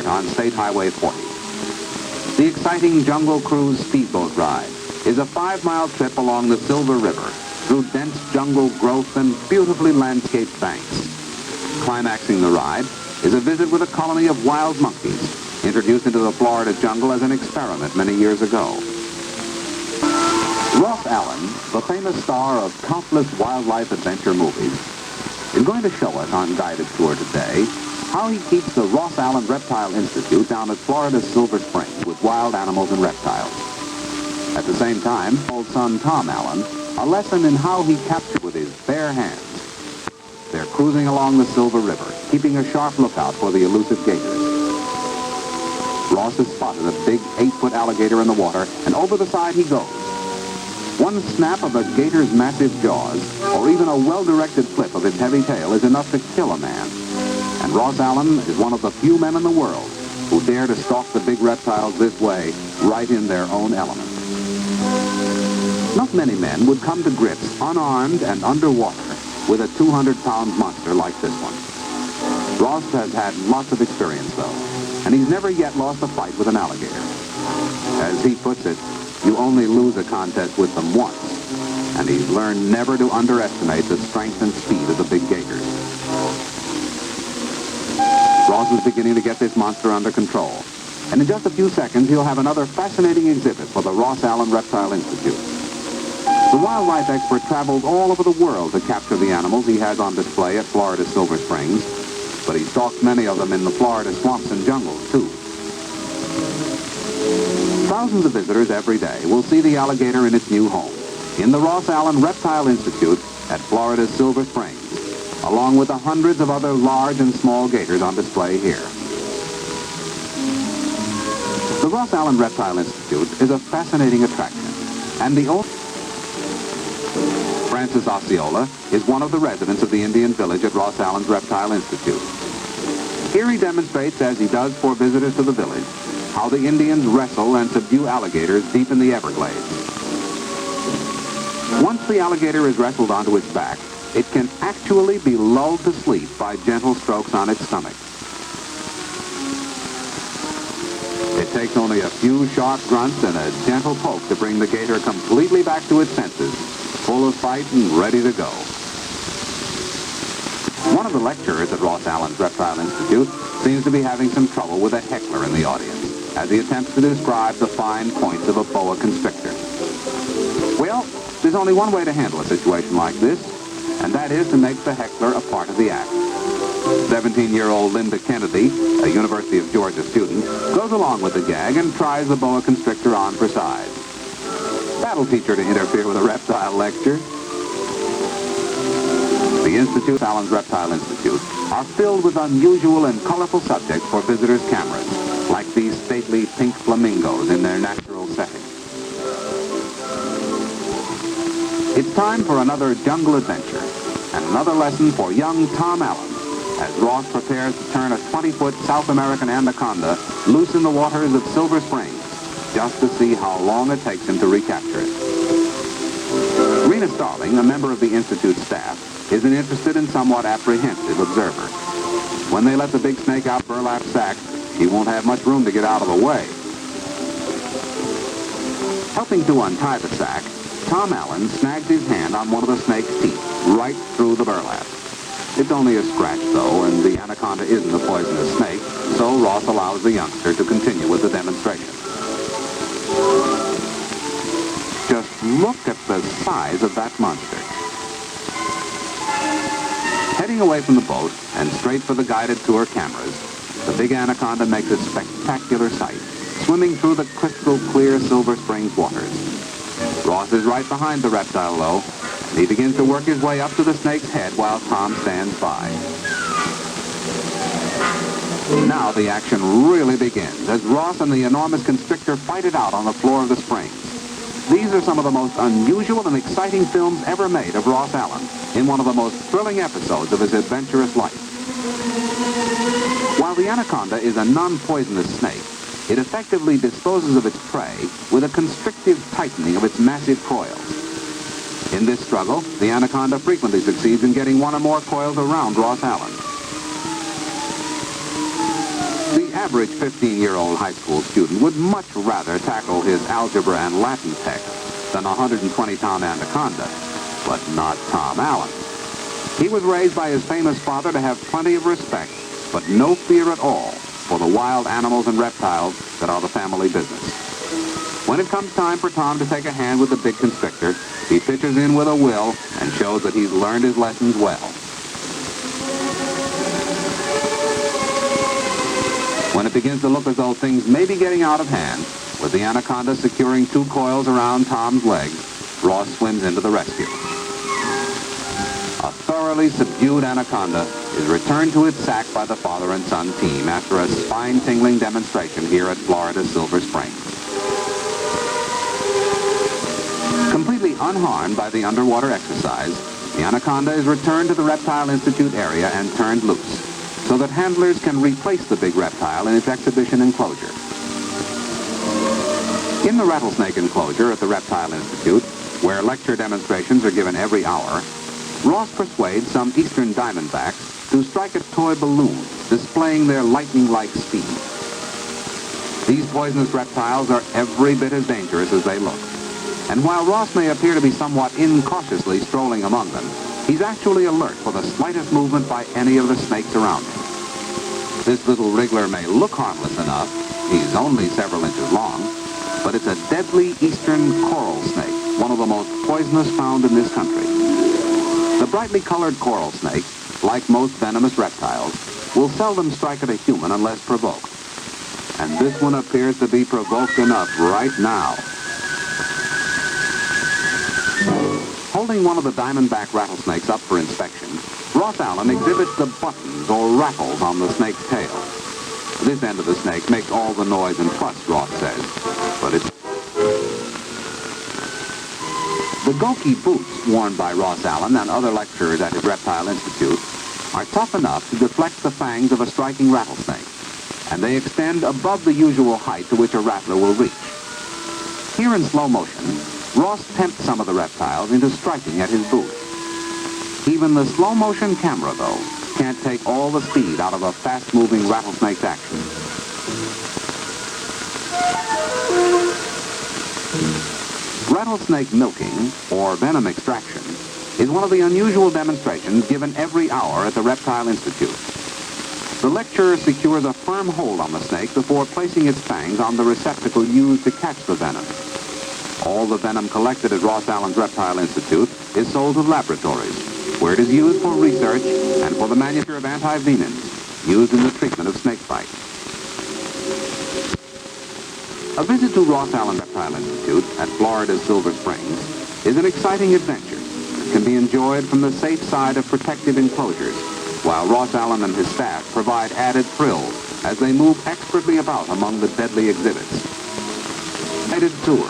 start on State Highway 40. The exciting Jungle Cruise speedboat ride is a 5-mile trip along the Silver River through dense jungle growth and beautifully landscaped banks. Climaxing the ride is a visit with a colony of wild monkeys, introduced into the Florida jungle as an experiment many years ago. Ross Allen, the famous star of countless wildlife adventure movies, is going to show us on Guided Tour today how he keeps the Ross Allen Reptile Institute down at Florida's Silver Springs with wild animals and reptiles. At the same time, old son Tom Allen, a lesson in how he captured with his bare hands. They're cruising along the Silver River, keeping a sharp lookout for the elusive gators. Ross has spotted a big 8-foot alligator in the water, and over the side he goes. One snap of a gator's massive jaws, or even a well-directed flip of its heavy tail, is enough to kill a man. And Ross Allen is one of the few men in the world who dare to stalk the big reptiles this way, right in their own element. Not many men would come to grips, unarmed and underwater, with a 200-pound monster like this one. Ross has had lots of experience, though, and he's never yet lost a fight with an alligator. As he puts it, you only lose a contest with them once, and he's learned never to underestimate the strength and speed of the big gators. Ross is beginning to get this monster under control, and in just a few seconds he'll have another fascinating exhibit for the Ross Allen Reptile Institute. The wildlife expert travels all over the world to capture the animals he has on display at Florida's Silver Springs, but he stalks many of them in the Florida swamps and jungles, too. Thousands of visitors every day will see the alligator in its new home, in the Ross Allen Reptile Institute at Florida's Silver Springs, along with the hundreds of other large and small gators on display here. The Ross Allen Reptile Institute is a fascinating attraction, and the old Francis Osceola is one of the residents of the Indian village at Ross Allen's Reptile Institute. Here he demonstrates, as he does for visitors to the village, how the Indians wrestle and subdue alligators deep in the Everglades. Once the alligator is wrestled onto its back, it can actually be lulled to sleep by gentle strokes on its stomach. It takes only a few sharp grunts and a gentle poke to bring the gator completely back to its senses, full of fight and ready to go. One of the lecturers at Ross Allen's Reptile Institute seems to be having some trouble with a heckler in the audience as he attempts to describe the fine points of a boa constrictor. Well, there's only one way to handle a situation like this, and that is to make the heckler a part of the act. 17-year-old Linda Kennedy, a University of Georgia student, goes along with the gag and tries the boa constrictor on for size. That'll teach her to interfere with a reptile lecture. The Ross Allen's Reptile Institute are filled with unusual and colorful subjects for visitors' cameras, like these stately pink flamingos in their natural setting. It's time for another jungle adventure and another lesson for young Tom Allen as Ross prepares to turn a 20-foot South American anaconda loose in the waters of Silver Springs, just to see how long it takes him to recapture it. Rena Starling, a member of the Institute staff, is an interested and somewhat apprehensive observer. When they let the big snake out burlap sack, he won't have much room to get out of the way. Helping to untie the sack, Tom Allen snags his hand on one of the snake's teeth, right through the burlap. It's only a scratch, though, and the anaconda isn't a poisonous snake, so Ross allows the youngster to continue with the demonstration. Just look at the size of that monster. Heading away from the boat and straight for the guided tour cameras, the big anaconda makes a spectacular sight, swimming through the crystal clear Silver Springs waters. Ross is right behind the reptile, though, and he begins to work his way up to the snake's head while Tom stands by. Now the action really begins as Ross and the enormous constrictor fight it out on the floor of the springs. These are some of the most unusual and exciting films ever made of Ross Allen in one of the most thrilling episodes of his adventurous life. While the anaconda is a non-poisonous snake, it effectively disposes of its prey with a constrictive tightening of its massive coils. In this struggle, the anaconda frequently succeeds in getting one or more coils around Ross Allen. The average 15-year-old high school student would much rather tackle his algebra and Latin text than a 120-pound anaconda, but not Tom Allen. He was raised by his famous father to have plenty of respect, but no fear at all for the wild animals and reptiles that are the family business. When it comes time for Tom to take a hand with the big constrictor, he pitches in with a will and shows that he's learned his lessons well. When it begins to look as though things may be getting out of hand, with the anaconda securing 2 coils around Tom's legs, Ross swims into the rescue. A thoroughly subdued anaconda is returned to its sack by the father and son team after a spine-tingling demonstration here at Florida's Silver Springs. Completely unharmed by the underwater exercise, the anaconda is returned to the Reptile Institute area and turned loose, so that handlers can replace the big reptile in its exhibition enclosure. In the rattlesnake enclosure at the Reptile Institute, where lecture demonstrations are given every hour, Ross persuades some eastern diamondbacks to strike at toy balloons, displaying their lightning-like speed. These poisonous reptiles are every bit as dangerous as they look. And while Ross may appear to be somewhat incautiously strolling among them, he's actually alert for the slightest movement by any of the snakes around him. This little wriggler may look harmless enough, he's only several inches long, but it's a deadly eastern coral snake, one of the most poisonous found in this country. The brightly colored coral snake, like most venomous reptiles, will seldom strike at a human unless provoked. And this one appears to be provoked enough right now. Holding one of the diamondback rattlesnakes up for inspection, Ross Allen exhibits the buttons or rattles on the snake's tail. This end of the snake makes all the noise and fuss, Ross says, but it's... The Goki boots worn by Ross Allen and other lecturers at his Reptile Institute are tough enough to deflect the fangs of a striking rattlesnake, and they extend above the usual height to which a rattler will reach. Here in slow motion, Ross tempts some of the reptiles into striking at his boot. Even the slow-motion camera, though, can't take all the speed out of a fast-moving rattlesnake's action. Rattlesnake milking, or venom extraction, is one of the unusual demonstrations given every hour at the Reptile Institute. The lecturer secures a firm hold on the snake before placing its fangs on the receptacle used to catch the venom. All the venom collected at Ross Allen's Reptile Institute is sold to laboratories, where it is used for research and for the manufacture of anti-venoms used in the treatment of snake bite. A visit to Ross Allen Reptile Institute at Florida's Silver Springs is an exciting adventure that can be enjoyed from the safe side of protective enclosures, while Ross Allen and his staff provide added thrills as they move expertly about among the deadly exhibits. Guided tour.